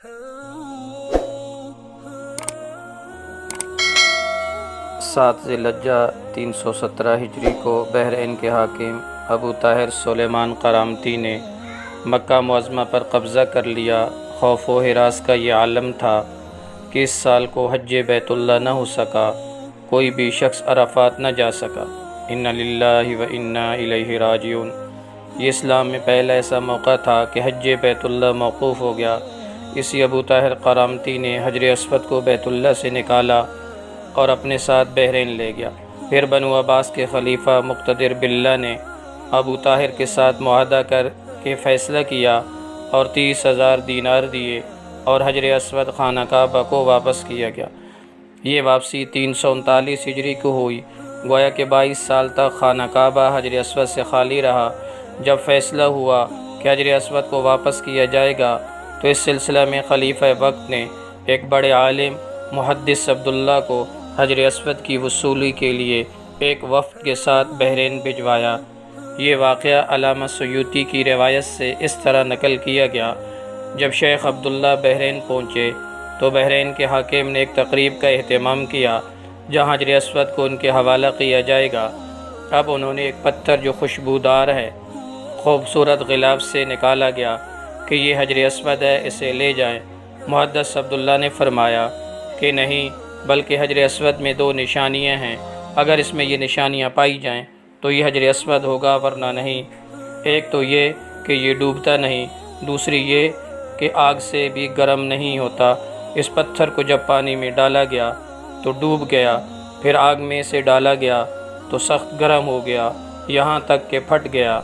7 ذی الحجہ 317 ہجری کو بحرین کے حاکم ابو طاہر سلیمان قرامتی نے مکہ معظمہ پر قبضہ کر لیا۔ خوف و ہراس کا یہ عالم تھا کہ اس سال کو حج بیت اللہ نہ ہو سکا، کوئی بھی شخص عرفات نہ جا سکا۔ انا للہ و انا الیہ راجعون۔ یہ اسلام میں پہلا ایسا موقع تھا کہ حج بیت اللہ موقوف ہو گیا۔ اسی ابو طاہر قرامتی نے حجر اسود کو بیت اللہ سے نکالا اور اپنے ساتھ بحرین لے گیا۔ پھر بنو عباس کے خلیفہ مقتدر باللہ نے ابو طاہر کے ساتھ معاہدہ کر کے فیصلہ کیا اور 30,000 دینار دیے اور حجر اسود خانہ کعبہ کو واپس کیا گیا۔ یہ واپسی 339 ہجری کو ہوئی، گویا کہ 22 سال تک خانہ کعبہ حجر اسود سے خالی رہا۔ جب فیصلہ ہوا کہ حجر اسود کو واپس کیا جائے گا تو اس سلسلہ میں خلیفہ وقت نے ایک بڑے عالم محدث عبداللہ کو حجر اسود کی وصولی کے لیے ایک وفد کے ساتھ بحرین بھجوایا۔ یہ واقعہ علامہ سیوطی کی روایت سے اس طرح نقل کیا گیا: جب شیخ عبداللہ بحرین پہنچے تو بحرین کے حاکم نے ایک تقریب کا اہتمام کیا جہاں حجر اسود کو ان کے حوالہ کیا جائے گا۔ اب انہوں نے ایک پتھر جو خوشبودار ہے خوبصورت غلاف سے نکالا گیا کہ یہ حجر اسود ہے، اسے لے جائیں۔ محدث عبداللہ نے فرمایا کہ نہیں، بلکہ حجر اسود میں 2 نشانیاں ہیں، اگر اس میں یہ نشانیاں پائی جائیں تو یہ حجر اسود ہوگا، ورنہ نہیں۔ ایک تو یہ کہ یہ ڈوبتا نہیں، دوسری یہ کہ آگ سے بھی گرم نہیں ہوتا۔ اس پتھر کو جب پانی میں ڈالا گیا تو ڈوب گیا، پھر آگ میں سے ڈالا گیا تو سخت گرم ہو گیا، یہاں تک کہ پھٹ گیا۔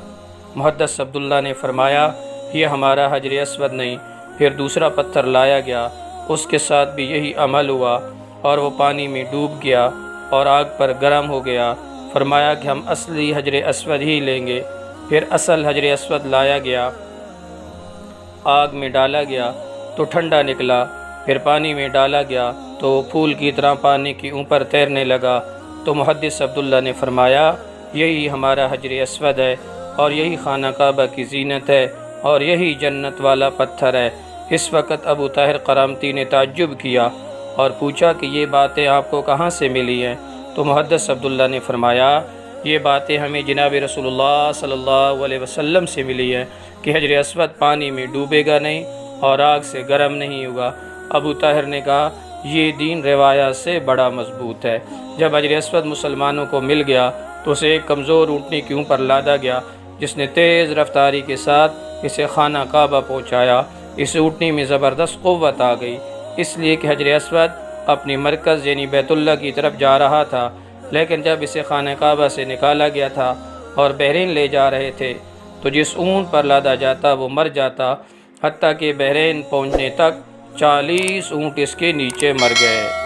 محدث عبداللہ نے فرمایا یہ ہمارا حجر اسود نہیں۔ پھر دوسرا پتھر لایا گیا، اس کے ساتھ بھی یہی عمل ہوا اور وہ پانی میں ڈوب گیا اور آگ پر گرم ہو گیا۔ فرمایا کہ ہم اصلی حجر اسود ہی لیں گے۔ پھر اصل حجر اسود لایا گیا، آگ میں ڈالا گیا تو ٹھنڈا نکلا، پھر پانی میں ڈالا گیا تو وہ پھول کی طرح پانی کے اوپر تیرنے لگا۔ تو محدث عبداللہ نے فرمایا یہی ہمارا حجر اسود ہے اور یہی خانہ کعبہ کی زینت ہے اور یہی جنت والا پتھر ہے۔ اس وقت ابو طاہر قرامتی نے تعجب کیا اور پوچھا کہ یہ باتیں آپ کو کہاں سے ملی ہیں؟ تو محدث عبداللہ نے فرمایا یہ باتیں ہمیں جناب رسول اللہ صلی اللہ علیہ وسلم سے ملی ہیں کہ حجر اسود پانی میں ڈوبے گا نہیں اور آگ سے گرم نہیں ہوگا۔ ابو طاہر نے کہا یہ دین روایات سے بڑا مضبوط ہے۔ جب حجر اسود مسلمانوں کو مل گیا تو اسے ایک کمزور اونٹنی کے اوپر لادا گیا جس نے تیز رفتاری کے ساتھ اسے خانہ کعبہ پہنچایا۔ اس اونٹنی میں زبردست قوت آ گئی، اس لیے کہ حجر اسود اپنی مرکز یعنی بیت اللہ کی طرف جا رہا تھا، لیکن جب اسے خانہ کعبہ سے نکالا گیا تھا اور بحرین لے جا رہے تھے تو جس اونٹ پر لادا جاتا وہ مر جاتا، حتیٰ کہ بحرین پہنچنے تک 40 اونٹ اس کے نیچے مر گئے۔